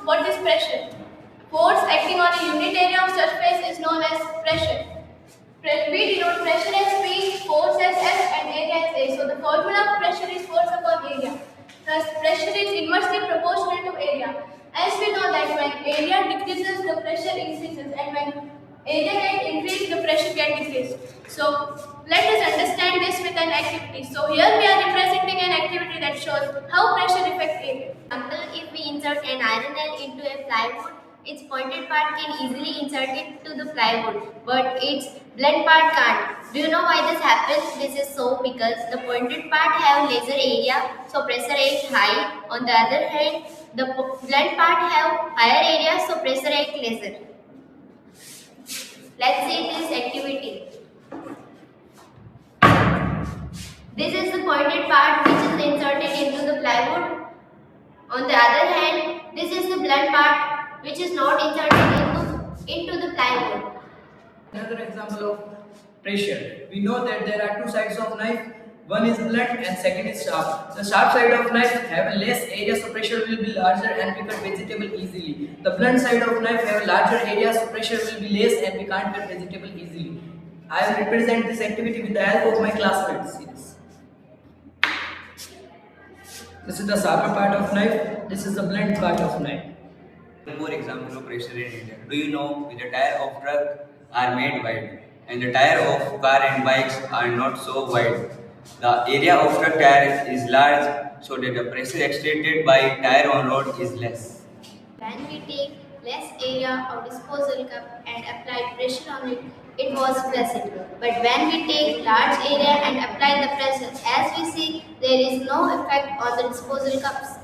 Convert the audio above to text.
What is pressure? Force acting on a unit area of surface is known as pressure. We denote pressure as P, force as F, and area as A. So the formula of pressure is force upon area. Thus, pressure is inversely proportional to area. As we know that when area decreases, the pressure increases, and when area gets increased, the pressure gets decreased. So let us understand this with an activity. So here we are representing an activity that shows how pressure affects area. Example, if we insert an iron nail into a plywood, its pointed part can easily insert it to the plywood, but its blunt part can't. Do you know why this happens? This is so because the pointed part have lesser area, so pressure is high. On the other hand, the blunt part have higher area, so pressure is lesser. Let's see this activity. This is the pointed part which is inserted into the plywood. On the other hand, this is the blunt part which is not inserted into the plywood. Another example of pressure. We know that there are two sides of knife. One is blunt and second is sharp. The sharp side of knife have a less area, so pressure will be larger and we cut vegetable easily. The blunt side of knife have a larger area, so pressure will be less and we can't cut vegetable easily. I will represent this activity with the help of my classmates. This is the sharper part of knife. This is the blunt part of knife. One more example of pressure in India. Do you know the tire of truck are made wide and the tire of car and bikes are not so wide? The area of truck tire is large, so that the pressure exerted by tire on road is less. When we take less area of disposal cup and apply pressure on it, it was flaccid. But when we take large area and apply the pressure, as we see, there is no effect on the disposal cups.